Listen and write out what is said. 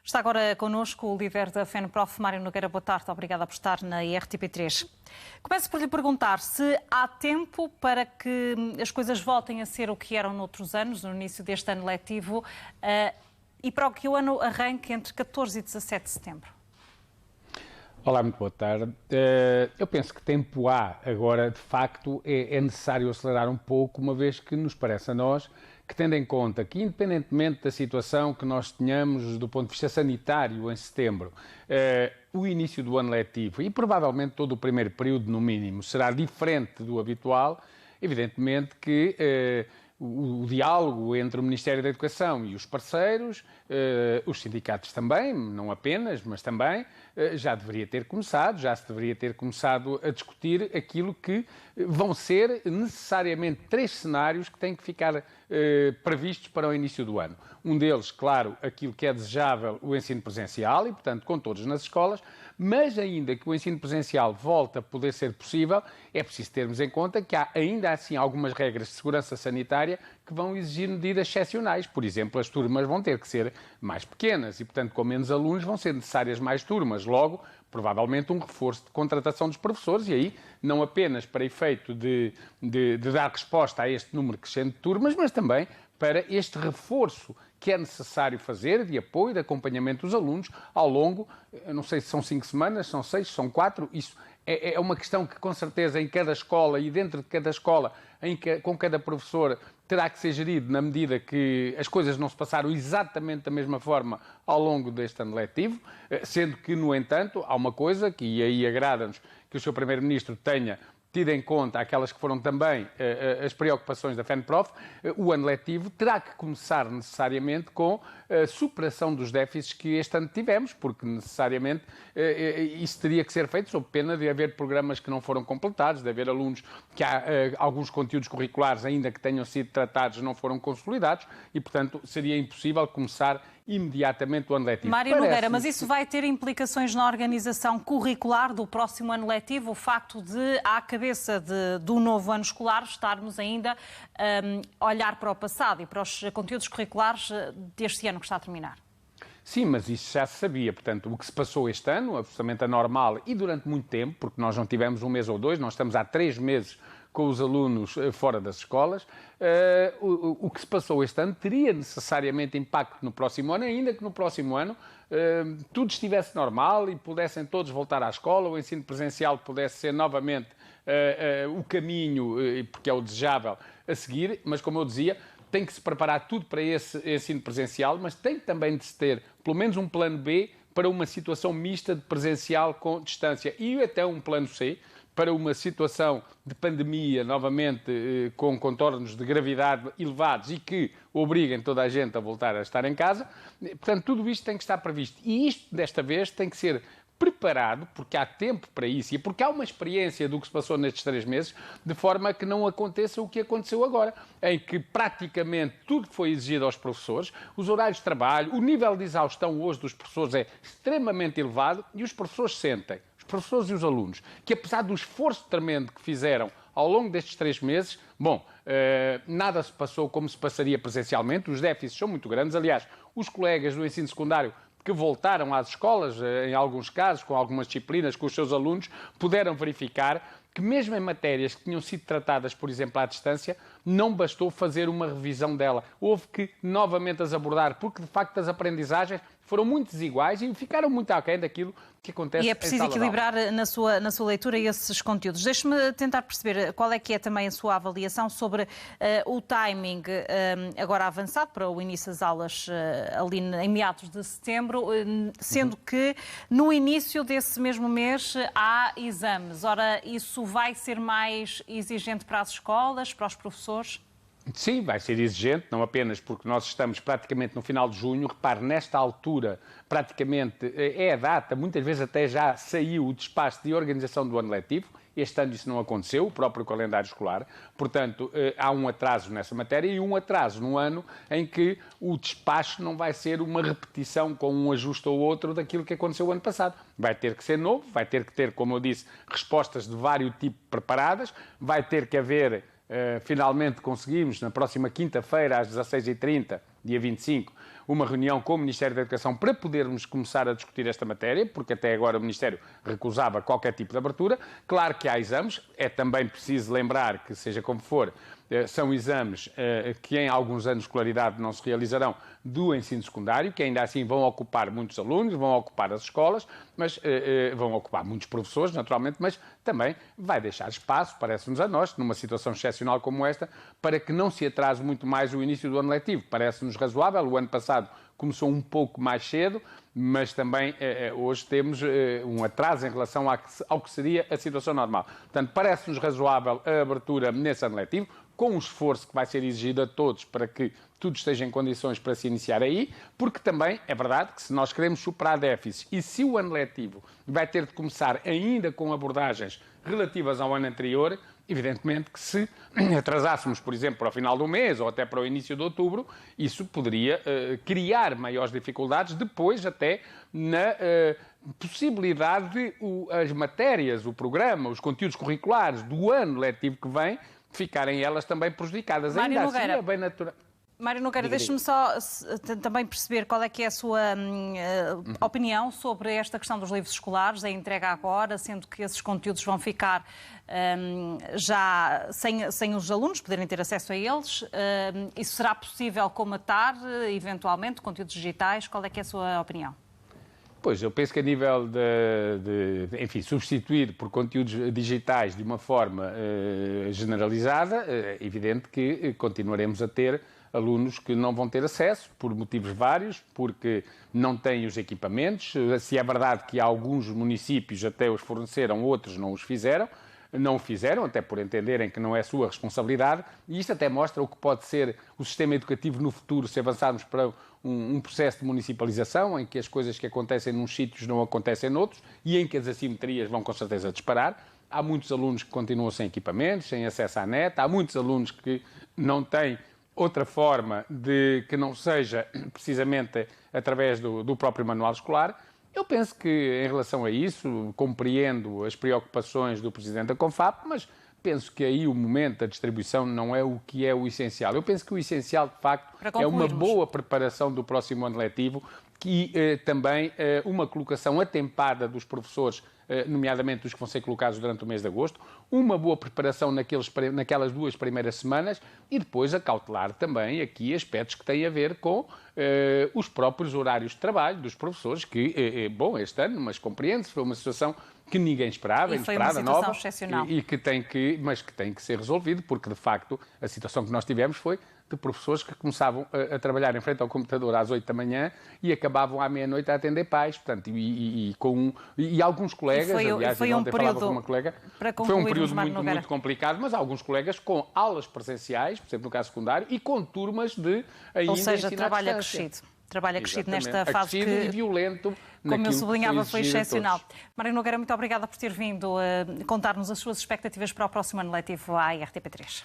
Está agora connosco o líder da FENPROF, Mário Nogueira. Boa tarde, obrigada por estar na RTP3. Começo por lhe perguntar se há tempo para que as coisas voltem a ser o que eram noutros anos, no início deste ano letivo, e para que o ano arranque entre 14 e 17 de setembro. Olá, muito boa tarde. Eu penso que tempo há. Agora, de facto, é necessário acelerar um pouco, uma vez que nos parece a nós que, tendo em conta que, independentemente da situação que nós tenhamos do ponto de vista sanitário em setembro, o início do ano letivo e provavelmente todo o primeiro período, no mínimo, será diferente do habitual, evidentemente que o diálogo entre o Ministério da Educação e os parceiros, os sindicatos também, não apenas, mas também, já deveria ter começado, já se deveria ter começado a discutir aquilo que vão ser necessariamente 3 cenários que têm que ficar previstos para o início do ano. Um deles, claro, aquilo que é desejável, o ensino presencial e, portanto, com todos nas escolas, mas ainda que o ensino presencial volte a poder ser possível, é preciso termos em conta que há ainda assim algumas regras de segurança sanitária que vão exigir medidas excepcionais. Por exemplo, as turmas vão ter que ser mais pequenas e, portanto, com menos alunos vão ser necessárias mais turmas. Logo, provavelmente um reforço de contratação dos professores e aí não apenas para efeito de dar resposta a este número crescente de turmas, mas também para este reforço que é necessário fazer de apoio, de acompanhamento dos alunos ao longo, eu não sei se são 5 semanas, são 6, são 4, isso é uma questão que com certeza em cada escola e dentro de cada escola, com cada professor, terá que ser gerido na medida que as coisas não se passaram exatamente da mesma forma ao longo deste ano letivo, sendo que, no entanto, há uma coisa que, e aí agrada-nos que o Sr. Primeiro-Ministro tenha tido em conta aquelas que foram também as preocupações da FENPROF, o ano letivo terá que começar necessariamente com a superação dos déficits que este ano tivemos, porque necessariamente isso teria que ser feito sob pena de haver programas que não foram completados, de haver alunos que há alguns conteúdos curriculares ainda que tenham sido tratados não foram consolidados e, portanto, seria impossível começar imediatamente o ano letivo. Mário Nogueira, mas isso vai ter implicações na organização curricular do próximo ano letivo, o facto de, à cabeça do novo ano escolar, estarmos ainda a olhar para o passado e para os conteúdos curriculares deste ano que está a terminar? Sim, mas isso já se sabia. Portanto, o que se passou este ano, absolutamente anormal e durante muito tempo, porque nós não tivemos um mês ou dois, nós estamos há 3 meses com os alunos fora das escolas, o que se passou este ano teria necessariamente impacto no próximo ano, ainda que no próximo ano tudo estivesse normal e pudessem todos voltar à escola, o ensino presencial pudesse ser novamente o caminho, porque é o desejável, a seguir, mas como eu dizia, tem que se preparar tudo para esse ensino presencial, mas tem também de se ter pelo menos um plano B para uma situação mista de presencial com distância e até um plano C, para uma situação de pandemia, novamente com contornos de gravidade elevados e que obriguem toda a gente a voltar a estar em casa. Portanto, tudo isto tem que estar previsto. E isto, desta vez, tem que ser preparado, porque há tempo para isso e porque há uma experiência do que se passou nestes 3 meses, de forma a que não aconteça o que aconteceu agora, em que praticamente tudo que foi exigido aos professores, os horários de trabalho, o nível de exaustão hoje dos professores é extremamente elevado e os professores sentem, os professores e os alunos, que apesar do esforço tremendo que fizeram ao longo destes 3 meses, nada se passou como se passaria presencialmente, os déficits são muito grandes. Aliás, os colegas do ensino secundário que voltaram às escolas, em alguns casos, com algumas disciplinas, com os seus alunos, puderam verificar que mesmo em matérias que tinham sido tratadas, por exemplo, à distância, não bastou fazer uma revisão dela. Houve que novamente as abordar, porque de facto as aprendizagens foram muito desiguais e ficaram muito aquém daquilo que acontece em sala de aula. E é preciso equilibrar na sua leitura esses conteúdos. Deixe-me tentar perceber qual é que é também a sua avaliação sobre o timing agora avançado para o início das aulas ali em meados de setembro, sendo que no início desse mesmo mês há exames. Ora, isso vai ser mais exigente para as escolas, para os professores? Sim, vai ser exigente, não apenas porque nós estamos praticamente no final de junho. Repare, nesta altura, praticamente é a data, muitas vezes até já saiu o despacho de organização do ano letivo. Este ano isso não aconteceu, o próprio calendário escolar. Portanto, há um atraso nessa matéria e um atraso no ano em que o despacho não vai ser uma repetição com um ajuste ou outro daquilo que aconteceu o ano passado. Vai ter que ser novo, vai ter que ter, como eu disse, respostas de vários tipos preparadas, vai ter que haver... finalmente conseguimos, na próxima quinta-feira, às 16h30, dia 25, uma reunião com o Ministério da Educação para podermos começar a discutir esta matéria, porque até agora o Ministério recusava qualquer tipo de abertura. Claro que há exames, é também preciso lembrar que, seja como for, são exames que em alguns anos de escolaridade não se realizarão do ensino secundário, que ainda assim vão ocupar muitos alunos, vão ocupar as escolas, mas vão ocupar muitos professores, naturalmente, mas também vai deixar espaço, parece-nos a nós, numa situação excepcional como esta, para que não se atrase muito mais o início do ano letivo. Parece-nos razoável. O ano passado começou um pouco mais cedo, mas também hoje temos um atraso em relação ao que seria a situação normal. Portanto, parece-nos razoável a abertura nesse ano letivo, com o esforço que vai ser exigido a todos para que tudo esteja em condições para se iniciar aí, porque também é verdade que se nós queremos superar déficits e se o ano letivo vai ter de começar ainda com abordagens relativas ao ano anterior, evidentemente que se atrasássemos, por exemplo, para o final do mês ou até para o início de outubro, isso poderia criar maiores dificuldades depois até na possibilidade de as matérias, o programa, os conteúdos curriculares do ano letivo que vem ficarem elas também prejudicadas. Mário Ainda Nogueira. assim é bem natural. Mário Nogueira, deixe-me só também perceber qual é que é a sua opinião sobre esta questão dos livros escolares, a entrega agora, sendo que esses conteúdos vão ficar já sem os alunos poderem ter acesso a eles. Isso será possível comatar, eventualmente, conteúdos digitais? Qual é que é a sua opinião? Pois, eu penso que a nível enfim, substituir por conteúdos digitais de uma forma generalizada, é evidente que continuaremos a ter alunos que não vão ter acesso, por motivos vários, porque não têm os equipamentos. Se é verdade que alguns municípios até os forneceram, outros não o fizeram, até por entenderem que não é sua responsabilidade, e isto até mostra o que pode ser o sistema educativo no futuro, se avançarmos para um processo de municipalização, em que as coisas que acontecem nos sítios não acontecem noutros, e em que as assimetrias vão com certeza disparar. Há muitos alunos que continuam sem equipamentos, sem acesso à net, há muitos alunos que não têm outra forma de que não seja precisamente através do próprio manual escolar. Eu penso que, em relação a isso, compreendo as preocupações do Presidente da Confap, mas penso que aí o momento da distribuição não é o que é o essencial. Eu penso que o essencial, de facto, é uma boa preparação do próximo ano letivo e também uma colocação atempada dos professores, nomeadamente os que vão ser colocados durante o mês de agosto, uma boa preparação naquelas 2 primeiras semanas e depois acautelar também aqui aspectos que têm a ver com os próprios horários de trabalho dos professores, que, bom, este ano, mas compreende-se, foi uma situação que ninguém esperava, inesperada, nova, e que tem que ser resolvido, porque de facto a situação que nós tivemos foi de professores que começavam a trabalhar em frente ao computador às 8 da manhã e acabavam à meia-noite a atender pais, portanto, e alguns colegas, aliás, foi um período, com uma colega, foi um período muito complicado, mas alguns colegas com aulas presenciais, por exemplo, no caso secundário, e com turmas de ainda. Ou seja, trabalho acrescido. Trabalho acrescido nesta fase que, e violento, como eu sublinhava, foi excepcional. Mário Nogueira, muito obrigada por ter vindo contar-nos as suas expectativas para o próximo ano letivo à RTP3.